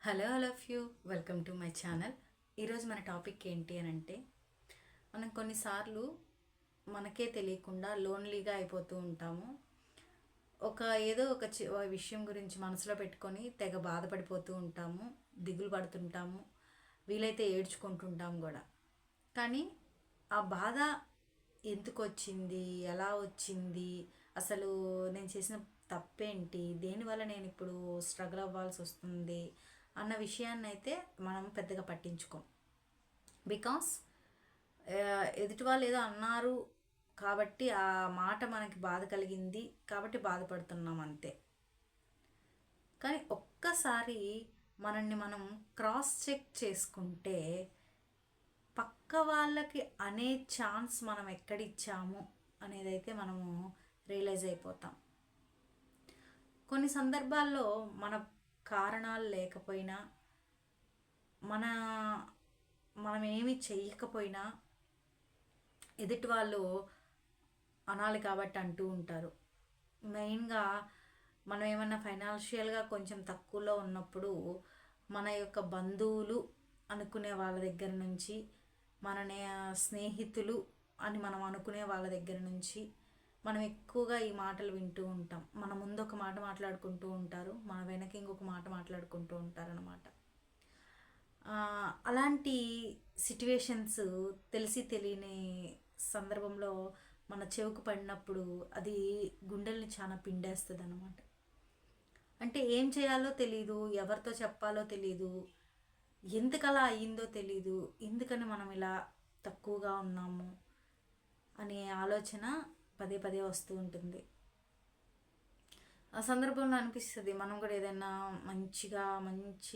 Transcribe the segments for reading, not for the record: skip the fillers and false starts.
Hello few welcome to my channel. ఈరోజు మన topic ఏంటి అని అంటే, మనం కొన్నిసార్లు మనకే తెలియకుండా లోన్లీగా అయిపోతూ ఉంటాము. ఏదో ఒక విషయం గురించి మనసులో పెట్టుకొని తెగ బాధపడిపోతూ ఉంటాము, దిగులు పడుతుంటాము, వీలైతే ఏడ్చుకుంటుంటాము కూడా. కానీ ఆ బాధ ఎందుకు వచ్చింది, ఎలా వచ్చింది, అసలు నేను చేసిన తప్పేంటి, దేనివల్ల నేను ఇప్పుడు స్ట్రగుల్ అవ్వాల్సి వస్తుంది అన్న విషయాన్ని అయితే మనం పెద్దగా పట్టించుకోం. బికాస్ ఎదుటి వాళ్ళు ఏదో అన్నారు కాబట్టి ఆ మాట మనకి బాధ కలిగింది కాబట్టి బాధపడుతున్నాం అంతే. కానీ ఒక్కసారి మనల్ని మనం క్రాస్ చెక్ చేసుకుంటే పక్క వాళ్ళకి అనే ఛాన్స్ మనం ఎక్కడిచ్చాము అనేదైతే మనము రియలైజ్ అయిపోతాం. కొన్ని సందర్భాల్లో మన కారణాలు లేకపోయినా, మన మనం ఏమి చెయ్యకపోయినా ఎదుటి వాళ్ళు అనాలి కాబట్టి అంటూ ఉంటారు. మెయిన్గా మనం ఏమన్నా ఫైనాన్షియల్గా కొంచెం తక్కువలో ఉన్నప్పుడు మన యొక్క బంధువులు అనుకునే వాళ్ళ దగ్గర నుంచి, మన స్నేహితులు అని మనం అనుకునే వాళ్ళ దగ్గర నుంచి మనం ఎక్కువగా ఈ మాటలు వింటూ ఉంటాం. మన ముందు ఒక మాట మాట్లాడుకుంటూ ఉంటారు, మన వెనక ఇంకొక మాట మాట్లాడుకుంటూ ఉంటారనమాట. అలాంటి సిట్యువేషన్స్ తెలిసి తెలియని సందర్భంలో మన చెవుకు పడినప్పుడు అది గుండెల్ని చాలా పిండేస్తుంది అనమాట. అంటే ఏం చేయాలో తెలీదు, ఎవరితో చెప్పాలో తెలీదు, ఎందుకలా అయ్యిందో తెలీదు, ఎందుకని మనం ఇలా తక్కువగా ఉన్నాము అనే ఆలోచన పదే పదే వస్తూ ఉంటుంది. ఆ సందర్భంలో అనిపిస్తుంది మనం కూడా ఏదైనా మంచి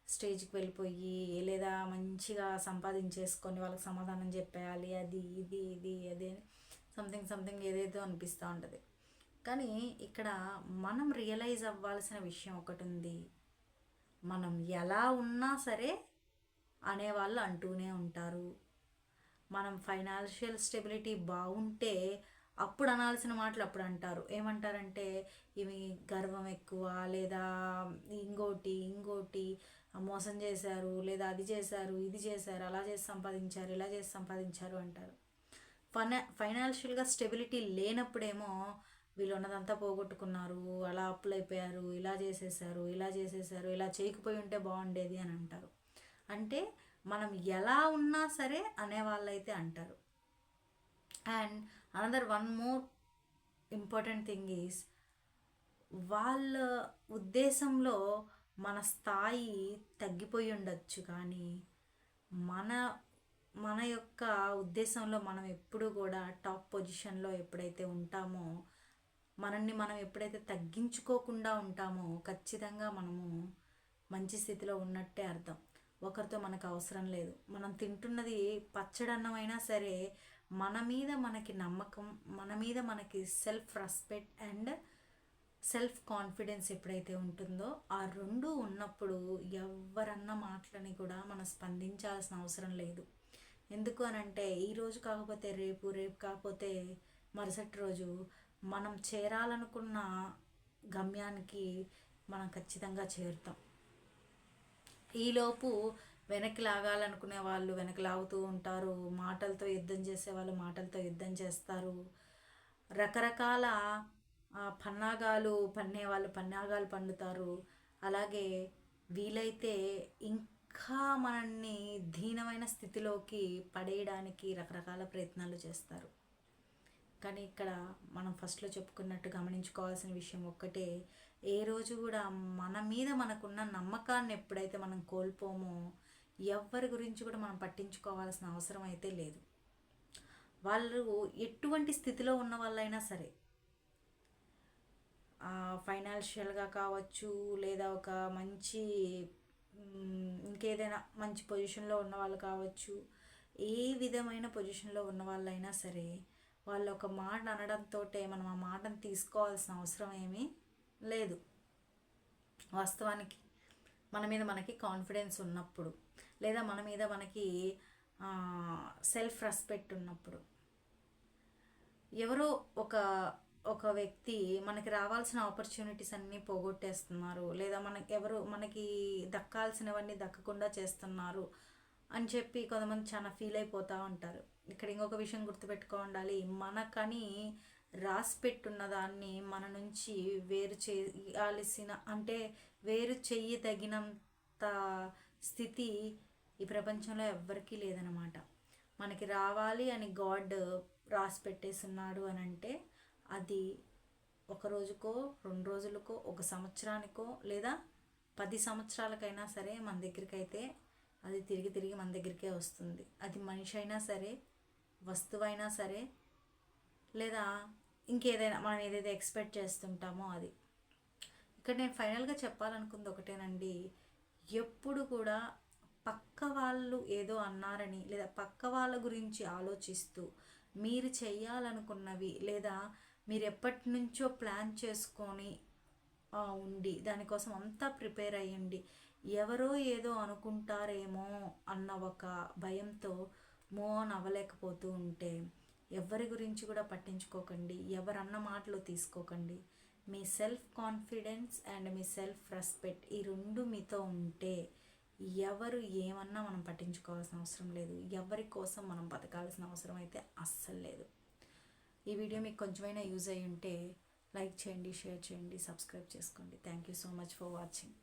స్టేజ్కి వెళ్ళిపోయి, లేదా మంచిగా సంపాదించేసుకొని వాళ్ళకి సమాధానం చెప్పేయాలి, అది ఇది ఇది అదే సంథింగ్ ఏదేదో అనిపిస్తూ ఉంటుంది. కానీ ఇక్కడ మనం రియలైజ్ అవ్వాల్సిన విషయం ఒకటి ఉంది. మనం ఎలా ఉన్నా సరే అనేవాళ్ళు అంటూనే ఉంటారు. మనం ఫైనాన్షియల్ స్టెబిలిటీ బాగుంటే అప్పుడు అనాల్సిన మాటలు అప్పుడు అంటారు. ఏమంటారంటే ఇవి గర్వం ఎక్కువ, లేదా ఇంకోటి మోసం చేశారు, లేదా అది చేశారు, ఇది చేశారు, అలా చేసి సంపాదించారు, ఇలా చేసి సంపాదించారు అంటారు. ఫైనాన్షియల్గా స్టెబిలిటీ లేనప్పుడేమో వీళ్ళు ఉన్నదంతా పోగొట్టుకున్నారు, అలా అప్పులైపోయారు, ఇలా చేసేసారు, ఇలా చేయకపోయి ఉంటే బాగుండేది అని అంటారు. అంటే మనం ఎలా ఉన్నా సరే అనేవాళ్ళైతే అంటారు. And another one more important thing is, వాళ్ళ ఉద్దేశంలో మన స్థాయి తగ్గిపోయి ఉండొచ్చు, కానీ మన మన యొక్క ఉద్దేశంలో మనం ఎప్పుడు కూడా టాప్ పొజిషన్లో ఎప్పుడైతే ఉంటామో, మనల్ని మనం ఎప్పుడైతే తగ్గించుకోకుండా ఉంటామో ఖచ్చితంగా మనము మంచి స్థితిలో ఉన్నట్టే అర్థం. ఒకరితో మనకు అవసరం లేదు. మనం తింటున్నది పచ్చడన్నమైనా సరే మన మీద మనకి నమ్మకం, మన మీద మనకి self respect and self confidence ఎప్పుడైతే ఉంటుందో, ఆ రెండు ఉన్నప్పుడు ఎవరన్న మాటలని కూడా మనం స్పందించాల్సిన అవసరం లేదు. ఎందుకు అనంటే ఈరోజు కాకపోతే రేపు, రేపు కాకపోతే మరుసటి రోజు మనం చేరాలనుకున్న గమ్యానికి మనం ఖచ్చితంగా చేరుతాం. ఈలోపు వెనక్కి లాగాలనుకునే వాళ్ళు వెనక్కి లాగుతూ ఉంటారు, మాటలతో యుద్ధం చేసే వాళ్ళు మాటలతో యుద్ధం చేస్తారు, రకరకాల పన్నాగాలు పన్నేవాళ్ళు పన్నాగాలు పండుతారు. అలాగే వీలైతే ఇంకా మనల్ని దీనమైన స్థితిలోకి పడేయడానికి రకరకాల ప్రయత్నాలు చేస్తారు. కానీ ఇక్కడ మనం ఫస్ట్లో చెప్పుకున్నట్టు గమనించుకోవాల్సిన విషయం ఒక్కటే, ఏ రోజు కూడా మన మీద మనకున్న నమ్మకాన్ని ఎప్పుడైతే మనం కోల్పోమో ఎవరి గురించి కూడా మనం పట్టించుకోవాల్సిన అవసరం అయితే లేదు. వాళ్ళు ఎటువంటి స్థితిలో ఉన్న వాళ్ళైనా సరే, ఫైనాన్షియల్గా కావచ్చు, లేదా ఒక మంచి ఇంకేదైనా మంచి పొజిషన్లో ఉన్న వాళ్ళు కావచ్చు, ఏ విధమైన పొజిషన్లో ఉన్న వాళ్ళైనా సరే వాళ్ళు ఒక మాట అనడంతో మనం ఆ మాటను తీసుకోవాల్సిన అవసరం ఏమీ లేదు. వాస్తవానికి మన మీద మనకి కాన్ఫిడెన్స్ ఉన్నప్పుడు, లేదా మన మీద మనకి సెల్ఫ్ రెస్పెక్ట్ ఉన్నప్పుడు, ఎవరో ఒక ఒక వ్యక్తి మనకి రావాల్సిన ఆపర్చునిటీస్ అన్నీ పోగొట్టేస్తున్నారు, లేదా మనకి దక్కాల్సినవన్నీ దక్కకుండా చేస్తున్నారు అని చెప్పి కొంతమంది చాలా ఫీల్ అయిపోతూ ఉంటారు. ఇక్కడ ఇంకొక విషయం గుర్తుపెట్టుకోవాలి, మనకని రాసి పెట్టున్న దాన్ని మన నుంచి వేరు చేయాల్సిన, అంటే వేరు చెయ్యదగినంత స్థితి ఈ ప్రపంచంలో ఎవ్వరికీ లేదనమాట. మనకి రావాలి అని గాడ్ రాసి పెట్టేస్తున్నాడు అని అంటే అది ఒక రోజుకో 2 రోజులకో 1 సంవత్సరానికో లేదా 10 సంవత్సరాలకైనా సరే మన దగ్గరికి అయితే అది తిరిగి తిరిగి మన దగ్గరికే వస్తుంది. అది మనిషి అయినా సరే, వస్తువైనా సరే, లేదా ఇంకేదైనా మనం ఏదైతే ఎక్స్పెక్ట్ చేస్తుంటామో అది. ఇక్కడ నేను ఫైనల్గా చెప్పాలనుకుంది ఒకటేనండి, ఎప్పుడు కూడా పక్క వాళ్ళు ఏదో అన్నారని లేదా పక్క వాళ్ళ గురించి ఆలోచిస్తూ మీరు చేయాలనుకున్నవి లేదా మీరు ఎప్పటి నుంచో ప్లాన్ చేసుకొని ఉండి దానికోసం అంతా ప్రిపేర్ అయ్యండి, ఎవరో ఏదో అనుకుంటారేమో అన్న ఒక భయంతో మూవ్ ఆన్ అవ్వలేకపోతూ ఉంటే ఎవరి గురించి కూడా పట్టించుకోకండి, ఎవరన్న మాటలు తీసుకోకండి. మీ సెల్ఫ్ కాన్ఫిడెన్స్ అండ్ మీ సెల్ఫ్ రెస్పెక్ట్ ఈ రెండు మీతో ఉంటే ఎవరు ఏమన్నా మనం పట్టించుకోవాల్సిన అవసరం లేదు, ఎవరి కోసం మనం బతకాల్సిన అవసరం అయితే అస్సలు లేదు. ఈ వీడియో మీకు కొంచెమైనా యూజ్ అయ్యి ఉంటే లైక్ చేయండి, షేర్ చేయండి, సబ్స్క్రైబ్ చేసుకోండి. Thank you so much for watching.